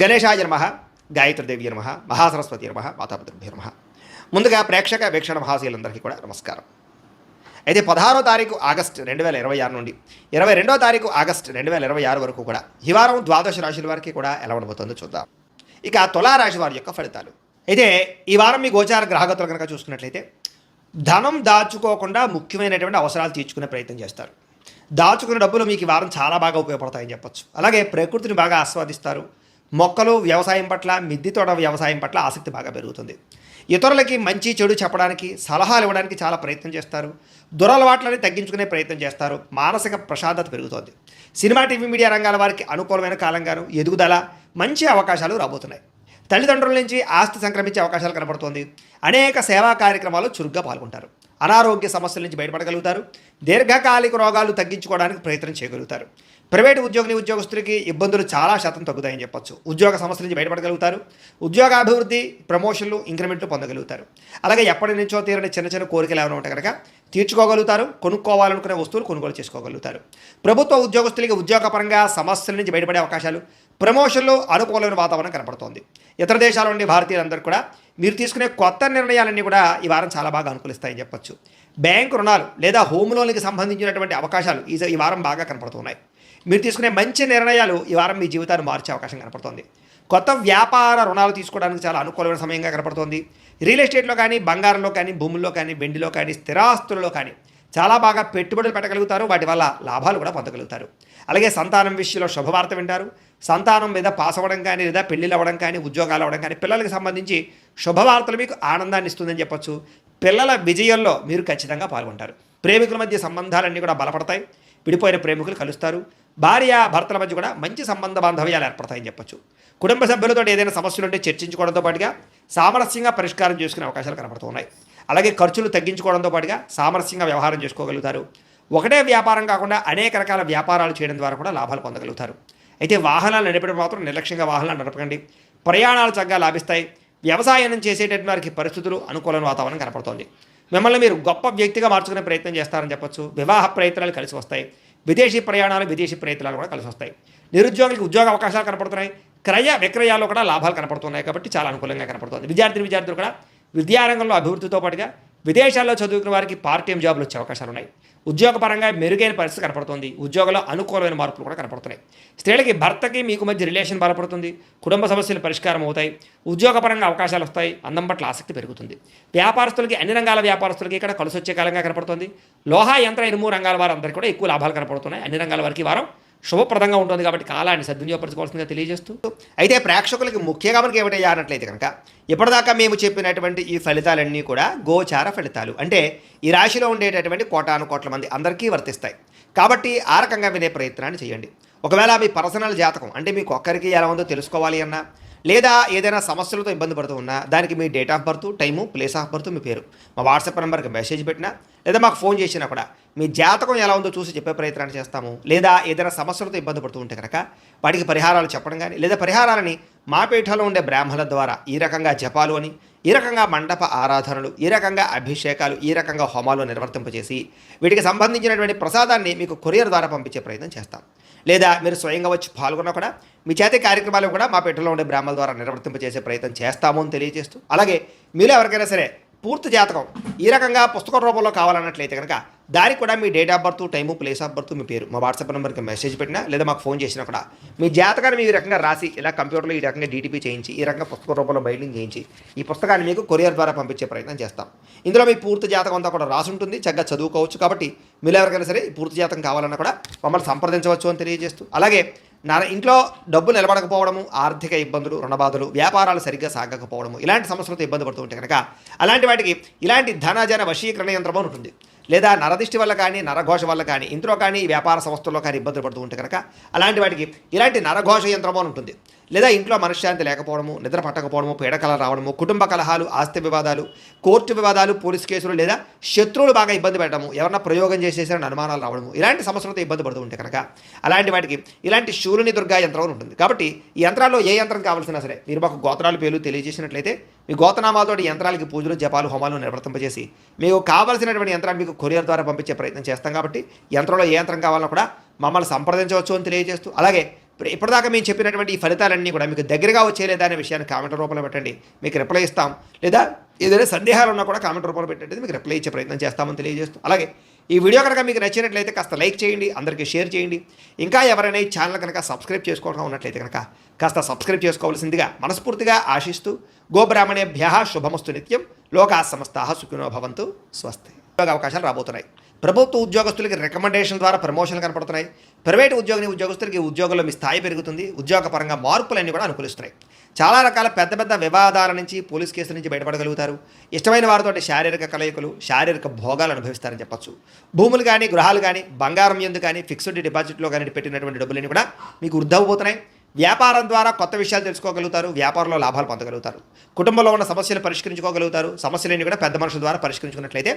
గణేశాయ నమః, గాయత్రీదేవి నమః, మహాసరస్వతి నమః, మాతాపితృభ్యో నమః. ముందుగా ప్రేక్షక వీక్షణ మహాశీలందరికీ కూడా నమస్కారం. అయితే 16వ తారీఖు ఆగస్టు 2026 నుండి 22వ తారీఖు ఆగస్టు 2026 వరకు కూడా ఈ వారం ద్వాదశ రాశుల వారికి కూడా ఎలా ఉండబోతుందో చూద్దాం. ఇక తులారాశి వారి యొక్క ఫలితాలు. అయితే ఈ వారం మీ గోచార గ్రహగతులు కనుక చూసుకున్నట్లయితే ధనం దాచుకోకుండా ముఖ్యమైనటువంటి అవసరాలు తీర్చుకునే ప్రయత్నం చేస్తారు. దాచుకున్న డబ్బులు మీకు ఈ వారం చాలా బాగా ఉపయోగపడతాయని చెప్పొచ్చు. అలాగే ప్రకృతిని బాగా ఆస్వాదిస్తారు. మొక్కలు వ్యవసాయం పట్ల, మిద్దె తోట వ్యవసాయం పట్ల ఆసక్తి బాగా పెరుగుతుంది. ఇతరులకి మంచి చెడు చెప్పడానికి, సలహాలు ఇవ్వడానికి చాలా ప్రయత్నం చేస్తారు. దురలవాట్లని తగ్గించుకునే ప్రయత్నం చేస్తారు. మానసిక ప్రశాంతత పెరుగుతోంది. సినిమా, టీవీ, మీడియా రంగాల వారికి అనుకూలమైన కాలంగాను ఎదుగుదల, మంచి అవకాశాలు రాబోతున్నాయి. తల్లిదండ్రుల నుంచి ఆస్తి సంక్రమించే అవకాశాలు కనబడుతోంది. అనేక సేవా కార్యక్రమాలు చురుగ్గా పాల్గొంటారు. అనారోగ్య సమస్యల నుంచి బయటపడగలుగుతారు. దీర్ఘకాలిక రోగాలు తగ్గించుకోవడానికి ప్రయత్నం చేయగలుగుతారు. ప్రైవేటు ఉద్యోగస్తులకి ఇబ్బందులు చాలా శాతం తగ్గుతాయని చెప్పొచ్చు. ఉద్యోగ సమస్యల నుంచి బయటపడగలుగుతారు. ఉద్యోగాభివృద్ధి, ప్రమోషన్లు, ఇంక్రిమెంట్లు పొందగలుగుతారు. అలాగే ఎప్పటి నుంచో తీరని చిన్న చిన్న కోరికలు ఏమైనా ఉంటే కనుక తీర్చుకోగలుగుతారు. కొనుక్కోవాలనుకునే వస్తువులు కొనుగోలు చేసుకోగలుగుతారు. ప్రభుత్వ ఉద్యోగస్తులకి ఉద్యోగపరంగా సమస్యల నుంచి బయటపడే అవకాశాలు, ప్రమోషన్లు, అనుకూలమైన వాతావరణం కనపడుతోంది. ఇతర దేశాల నుండి భారతీయులందరూ కూడా మీరు తీసుకునే కొత్త నిర్ణయాలన్నీ కూడా ఈ వారం చాలా బాగా అనుకూలిస్తాయని చెప్పొచ్చు. బ్యాంకు రుణాలు లేదా హోమ్ లోన్కి సంబంధించినటువంటి అవకాశాలు ఈ వారం బాగా కనపడుతున్నాయి. మీరు తీసుకునే మంచి నిర్ణయాలు ఈ వారం మీ జీవితాన్ని మార్చే అవకాశం కనపడుతోంది. కొత్త వ్యాపార రుణాలు తీసుకోవడానికి చాలా అనుకూలమైన సమయంగా కనపడుతోంది. రియల్ ఎస్టేట్లో కానీ, బంగారంలో కానీ, భూముల్లో కానీ, వెండిలో కానీ, స్థిరాస్తులలో కానీ చాలా బాగా పెట్టుబడులు పెట్టగలుగుతారు. వాటి వల్ల లాభాలు కూడా పొందగలుగుతారు. అలాగే సంతానం విషయంలో శుభవార్త వింటారు. సంతానం మీద పాస్ అవ్వడం కానీ, లేదా పెళ్ళిళ్ళు అవ్వడం కానీ, ఉద్యోగాలు అవ్వడం కానీ, పిల్లలకి సంబంధించి శుభవార్తలు మీకు ఆనందాన్ని ఇస్తుందని చెప్పొచ్చు. పిల్లల విజయంలో మీరు ఖచ్చితంగా పాల్గొంటారు. ప్రేమికుల మధ్య సంబంధాలన్నీ కూడా బలపడతాయి. విడిపోయిన ప్రేమికులు కలుస్తారు. భార్య భర్తల మధ్య కూడా మంచి సంబంధ బాంధవ్యాలు ఏర్పడతాయని చెప్పొచ్చు. కుటుంబ సభ్యులతో ఏదైనా సమస్యలు ఉంటే చర్చించుకోవడంతో పాటుగా సామరస్యంగా పరిష్కారం చేసుకునే అవకాశాలు కనపడుతున్నాయి. అలాగే ఖర్చులు తగ్గించుకోవడంతో పాటుగా సామరస్యంగా వ్యవహారం చేసుకోగలుగుతారు. ఒకటే వ్యాపారం కాకుండా అనేక రకాల వ్యాపారాలు చేయడం ద్వారా కూడా లాభాలు పొందగలుగుతారు. అయితే వాహనాలు నడిపడం మాత్రం నిర్లక్ష్యంగా వాహనాలు నడపకండి. ప్రయాణాలు చక్కగా లాభిస్తాయి. వ్యవసాయం చేసేటటువంటి వారికి పరిస్థితులు, అనుకూలమైన వాతావరణం కనపడుతోంది. మిమ్మల్ని మీరు గొప్ప వ్యక్తిగా మార్చుకునే ప్రయత్నం చేస్తారని చెప్పొచ్చు. వివాహ ప్రయత్నాలు కలిసి వస్తాయి. విదేశీ ప్రయాణాలు, విదేశీ ప్రయత్నాలు కూడా కలిసి వస్తాయి. నిరుద్యోగులకు ఉద్యోగ అవకాశాలు కనపడుతున్నాయి. క్రయ విక్రయాల్లో కూడా లాభాలు కనపడుతున్నాయి కాబట్టి చాలా అనుకూలంగా కనపడుతుంది. విద్యార్థులు కూడా విద్యారంగంలో అభివృద్ధితో పాటుగా విదేశాల్లో చదువుకున్న వారికి పార్ట్ టైం జాబులు వచ్చే అవకాశాలు ఉన్నాయి. ఉద్యోగపరంగా మెరుగైన పరిస్థితి కనపడుతుంది. ఉద్యోగంలో అనుకూలమైన మార్పులు కూడా కనపడుతున్నాయి. స్త్రీలకి భర్తకి మీకు మధ్య రిలేషన్ బలపడుతుంది. కుటుంబ సమస్యలు పరిష్కారం అవుతాయి. ఉద్యోగపరంగా అవకాశాలు వస్తాయి. అందం పట్ల ఆసక్తి పెరుగుతుంది. వ్యాపారస్తులకి, అన్ని రంగాల వ్యాపారస్తులకి ఇక్కడ కలిసి వచ్చే కాలంగా కనపడుతుంది. లోహ, యంత్ర, ఇనుము రంగాల వారందరికీ కూడా ఎక్కువ లాభాలు కనపడుతున్నాయి. అన్ని రంగాల వారికి వారం శుభప్రదంగా ఉంటుంది కాబట్టి కాలాన్ని సద్వినియోగపరచుకోవాల్సిందిగా తెలియజేస్తూ, అయితే ప్రేక్షకులకి ముఖ్యంగా మనకి ఏమిటయ్యా అన్నట్లయితే కనుక ఇప్పటిదాకా మేము చెప్పినటువంటి ఈ ఫలితాలన్నీ కూడా గోచార ఫలితాలు, అంటే ఈ రాశిలో ఉండేటటువంటి కోటాను కోట్ల మంది అందరికీ వర్తిస్తాయి. కాబట్టి ఆ రకంగా వినే ప్రయత్నాన్ని చేయండి. ఒకవేళ మీ పర్సనల్ జాతకం, అంటే మీకు ఒక్కరికి ఎలా ఉందో తెలుసుకోవాలి అన్నా, లేదా ఏదైనా సమస్యలతో ఇబ్బంది పడుతూ ఉన్నా దానికి మీ date of birth, time, place of birth, మీ పేరు మా వాట్సాప్ నెంబర్కి మెసేజ్ పెట్టినా, లేదా మాకు ఫోన్ చేసినా కూడా మీ జాతకం ఎలా ఉందో చూసి చెప్పే ప్రయత్నాన్ని చేస్తాము. లేదా ఏదైనా సమస్యలతో ఇబ్బంది పడుతూ ఉంటే కనుక వాటికి పరిహారాలు చెప్పడం కానీ, లేదా పరిహారాలని మా పీఠంలో ఉండే బ్రాహ్మణుల ద్వారా ఈ రకంగా జపాలు అని, ఈ రకంగా మండప ఆరాధనలు, ఈ రకంగా అభిషేకాలు, ఈ రకంగా హోమాలు నిర్వర్తింపజేసి వీటికి సంబంధించినటువంటి ప్రసాదాన్ని మీకు కొరియర్ ద్వారా పంపించే ప్రయత్నం చేస్తాం. లేదా మీరు స్వయంగా వచ్చి పాల్గొన్నా కూడా మీ చేతి కార్యక్రమాలు కూడా మా పీఠంలో ఉండే బ్రాహ్మణుల ద్వారా నిర్వర్తింపజేసే ప్రయత్నం చేస్తాము అని తెలియజేస్తూ, అలాగే మీలో ఎవరికైనా సరే పూర్తి జాతకం ఈ రకంగా పుస్తక రూపంలో కావాలన్నట్లయితే కనుక దానికి కూడా మీ date of birth, time, place of birth, మీ పేరు మా వాట్సాప్ నెంబర్కి మెసేజ్ పెట్టినా, లేదా మాకు ఫోన్ చేసినా కూడా మీ జాతకాన్ని ఈ రకంగా రాసి ఇలా కంప్యూటర్లో ఈ రకంగా డీటీపీ చేయించి, ఈ రకంగా పుస్తక రూపంలో బైండింగ్ చేయించి ఈ పుస్తకాన్ని మీకు కొరియర్ ద్వారా పంపించే ప్రయత్నం చేస్తాం. ఇందులో మీ పూర్తి జాతకం అంతా కూడా రాసి ఉంటుంది. చక్కగా చదువుకోవచ్చు. కాబట్టి మీరు ఎవరికైనా సరే పూర్తి జాతకం కావాలన్నా కూడా మమ్మల్ని సంప్రదించవచ్చు అని తెలియజేస్తూ, అలాగే ఇంట్లో డబ్బు నిలబడకపోవడము, ఆర్థిక ఇబ్బందులు, రుణబాధలు, వ్యాపారాలు సరిగ్గా సాగకపోవడము, ఇలాంటి సమస్యలతో ఇబ్బంది పడుతూ ఉంటే కనుక అలాంటి వాటికి ఇలాంటి ధనజన వశీకరణ యంత్రం ఉంటుంది. లేదా నరదిష్టి వల్ల కానీ, నరఘోష వల్ల కానీ, ఇంట్లో కానీ, వ్యాపార సంస్థల్లో కానీ ఇబ్బందులు పడుతూ ఉంటే కనుక అలాంటి వాటికి ఇలాంటి నరఘోష యంత్రము అని ఉంటుంది. లేదా ఇంట్లో మనశ్శాంతి లేకపోవడము, నిద్ర పట్టకపోవడము, పీడకల రావడము, కుటుంబ కలహాలు, ఆస్తి వివాదాలు, కోర్టు వివాదాలు, పోలీస్ కేసులు, లేదా శత్రువులు బాగా ఇబ్బంది పెట్టడము, ఎవరన్నా ప్రయోగం చేసేసారని అనుమానాలు రావడము, ఇలాంటి సమస్యలతో ఇబ్బంది పడుతూ ఉంటే కనుక అలాంటి వాటికి ఇలాంటి శూరుని దుర్గా యంత్రం ఉంటుంది. కాబట్టి ఈ యంత్రాల్లో ఏ యంత్రం కావాల్సినా సరే మీరు మాకు గోత్రాలు పేర్లు తెలియజేసినట్లయితే మీ గోతనామాలతో యంత్రాలకి పూజలు, జపాలు, హోమాలు నిర్వర్తింపజేసి మీకు కావాల్సినటువంటి యంత్రాన్ని మీకు కొరియర్ ద్వారా పంపించే ప్రయత్నం చేస్తాం. కాబట్టి యంత్రంలో ఏ యంత్రం కావాలన్నా కూడా మమ్మల్ని సంప్రదించవచ్చు అని తెలియజేస్తూ, అలాగే ఇప్పటిదాకా మేము చెప్పినటువంటి ఈ ఫలితాలన్నీ కూడా మీకు దగ్గరగా వచ్చేలేదా అనే విషయాన్ని కామెంట్ రూపంలో పెట్టండి, మీకు రిప్లై ఇస్తాం. లేదా ఏదైనా సందేహాలు ఉన్నా కూడా కామెంట్ రూపంలో పెట్టండి, మీకు రిప్లై ఇచ్చే ప్రయత్నం చేస్తామని తెలియజేస్తూ, అలాగే ఈ వీడియో కనుక మీకు నచ్చినట్లయితే కాస్త లైక్ చేయండి, అందరికీ షేర్ చేయండి. ఇంకా ఎవరైనా ఈ ఛానల్ కనుక సబ్స్క్రైబ్ చేసుకోవడం ఉన్నట్లయితే కనుక కాస్త సబ్స్క్రైబ్ చేసుకోవాల్సిందిగా మనస్ఫూర్తిగా ఆశిస్తూ, గోబ్రాహ్మణేభ్యः శుభమస్తు నిత్యం, లోకాः సమస్తాः సుఖినో భవంతు, స్వస్తి. ఉద్యోగ అవకాశాలు రాబోతున్నాయి. ప్రభుత్వ ఉద్యోగస్తులకి రికమెండేషన్ ద్వారా ప్రమోషన్లు కనపడుతున్నాయి. ప్రైవేట్ ఉద్యోగస్తులకి ఉద్యోగంలో మీ స్థాయి పెరుగుతుంది. ఉద్యోగపరంగా మార్పులన్నీ కూడా అనుకూలిస్తున్నాయి. చాలా రకాల పెద్ద పెద్ద వివాదాల నుంచి, పోలీస్ కేసుల నుంచి బయటపడగలుగుతారు. ఇష్టమైన వారితో శారీరక కలయికలు, శారీరక భోగాలు అనుభవిస్తారని చెప్పచ్చు. భూములు కానీ, గృహాలు కానీ, బంగారం ఎందు కానీ, ఫిక్స్డ్ డిపాజిట్లో కానీ పెట్టినటువంటి డబ్బులన్నీ కూడా మీకు వృద్ధి. వ్యాపారం ద్వారా కొత్త విషయాలు తెలుసుకోగలుగుతారు. వ్యాపారంలో లాభాలు పొందగలుగుతారు. కుటుంబంలో ఉన్న సమస్యలు పరిష్కరించుకోగలుగుతారు. సమస్యలన్నీ కూడా పెద్ద మనుషుల ద్వారా పరిష్కరించుకున్నట్లయితే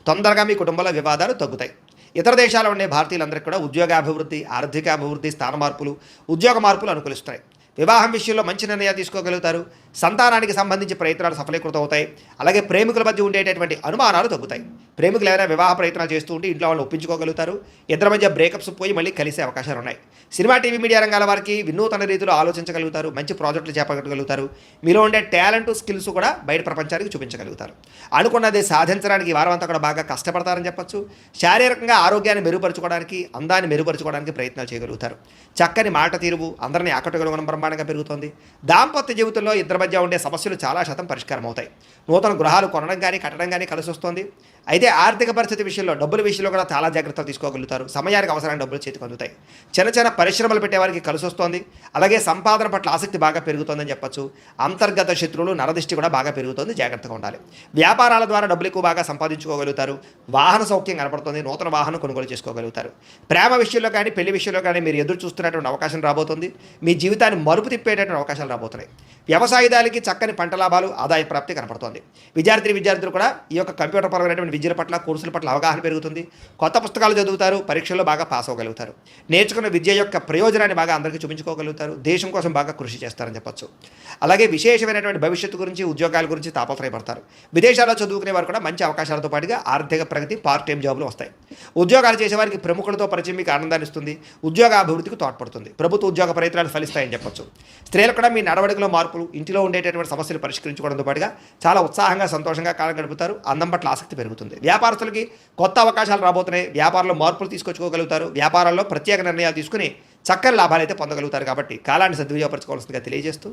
తొందరగా మీ కుటుంబంలో వివాదాలు తగ్గుతాయి. ఇతర దేశాల్లో ఉండే భారతీయులందరికీ కూడా ఉద్యోగాభివృద్ధి, ఆర్థికాభివృద్ధి, స్థాన మార్పులు, ఉద్యోగ మార్పులు అనుకూలిస్తాయి. వివాహం విషయంలో మంచి నిర్ణయాలు తీసుకోగలుగుతారు. సంతానానికి సంబంధించి ప్రయత్నాలు సఫలీకృతం అవుతాయి. అలాగే ప్రేమికుల మధ్య ఉండేటటువంటి అనుమానాలు తగ్గుతాయి. ప్రేమికులు ఎవరైనా వివాహ ప్రయత్నాలు చేస్తూ ఉంటే ఇంట్లో వాళ్ళు ఒప్పించుకోగలుగుతారు. ఇద్దరి మధ్య బ్రేకప్స్ పోయి మళ్ళీ కలిసే అవకాశాలు ఉన్నాయి. సినిమా, టీవీ, మీడియా రంగాల వారికి వినూతన రీతిలో ఆలోచించగలుగుతారు. మంచి ప్రాజెక్టులు చేపట్టగలుగుతారు. మీలో ఉండే టాలెంట్, స్కిల్స్ కూడా బయట ప్రపంచానికి చూపించగలుగుతారు. అనుకున్నది సాధించడానికి వారం అంతా కూడా బాగా కష్టపడతారని చెప్పచ్చు. శారీరకంగా ఆరోగ్యాన్ని మెరుగుపరచుకోవడానికి, అందాన్ని మెరుగుపరచుకోవడానికి ప్రయత్నాలు చేయగలుగుతారు. చక్కని మాట తీరువు అందరినీ ఆకట్టుకోవడం బ్రహ్మాండంగా పెరుగుతుంది. దాంపత్య జీవితంలో ఇద్దరి మధ్య ఉండే సమస్యలు చాలా శాతం పరిష్కారం అవుతాయి. నూతన గృహాలు కొనడం కానీ, కట్టడం కానీ కలిసి వస్తుంది. అయితే ఆర్థిక పరిస్థితి విషయంలో, డబ్బుల విషయంలో కూడా చాలా జాగ్రత్తలు తీసుకోగలుగుతారు. సమయానికి అవసరమైన డబ్బులు చేతికి అందుతాయి. చిన్న చిన్న పరిశ్రమలు పెట్టేవారికి కలిసి వస్తుంది. అలాగే సంపాదన పట్ల ఆసక్తి బాగా పెరుగుతుందని చెప్పచ్చు. అంతర్గత శత్రువులు, నరదిష్టి కూడా బాగా పెరుగుతుంది. జాగ్రత్తగా ఉండాలి. వ్యాపారాల ద్వారా డబ్బులు ఎక్కువ బాగా సంపాదించుకోగలుగుతారు. వాహన సౌఖ్యం కనపడుతుంది. నూతన వాహనం కొనుగోలు చేసుకోగలుగుతారు. ప్రేమ విషయంలో కానీ, పెళ్లి విషయంలో కానీ మీరు ఎదురు చూస్తున్నటువంటి అవకాశం రాబోతుంది. మీ జీవితాన్ని మరుపు తిప్పేటటువంటి అవకాశాలు రాబోతున్నాయి. వ్యవసాయదారులకి చక్కని పంట లాభాలు, ఆదాయ ప్రాప్తి కనపడుతోంది. విద్యార్థులు కూడా ఈ యొక్క కంప్యూటర్ పరమైనటువంటి విద్యల పట్ల, కోర్సుల పట్ల అవగాహన పెరుగుతుంది. కొత్త పుస్తకాలు చదువుతారు. పరీక్షల్లో బాగా పాస్ అవ్వగలుగుతారు. నేర్చుకున్న విద్య యొక్క ప్రయోజనాన్ని బాగా అందరికీ చూపించుకోగలుగుతారు. దేశం కోసం బాగా కృషి చేస్తారని చెప్పచ్చు. అలాగే విశేషమైనటువంటి భవిష్యత్తు గురించి, ఉద్యోగాల గురించి తాపత్రయపడతారు. విదేశాల్లో చదువుకునే వారు కూడా మంచి అవకాశాలతో పాటుగా ఆర్థిక ప్రగతి, పార్ట్ టైం జాబులు వస్తాయి. ఉద్యోగాలు చేసేవారికి ప్రముఖులతో పరిచయం మీకు ఆనందాన్ని ఇస్తుంది. ఉద్యోగ అభివృద్ధికి తోడ్పడుతుంది. ప్రభుత్వ ఉద్యోగ ప్రయత్నాలు ఫలిస్తాయని చెప్పచ్చు. స్త్రీలు కూడా మీ నడవడికలో మార్పులు, ఇంటిలో ఉండేటటువంటి సమస్యలు పరిష్కరించుకోవడంతో పాటుగా చాలా ఉత్సాహంగా, సంతోషంగా కాలం గడుపుతారు. అందం పట్ల ఆసక్తి పెరుగుతుంది. వ్యాపారస్తులకి కొత్త అవకాశాలు రాబోతున్నాయి. వ్యాపారంలో మార్పులు తీసుకొచ్చుకోగలుగుతారు. వ్యాపారాల్లో ప్రత్యేక నిర్ణయాలు తీసుకుని చక్కని లాభాలు అయితే పొందగలుగుతారు. కాబట్టి కాలాన్ని సద్వినియోగపరచుకోవాల్సిందిగా తెలియజేస్తూ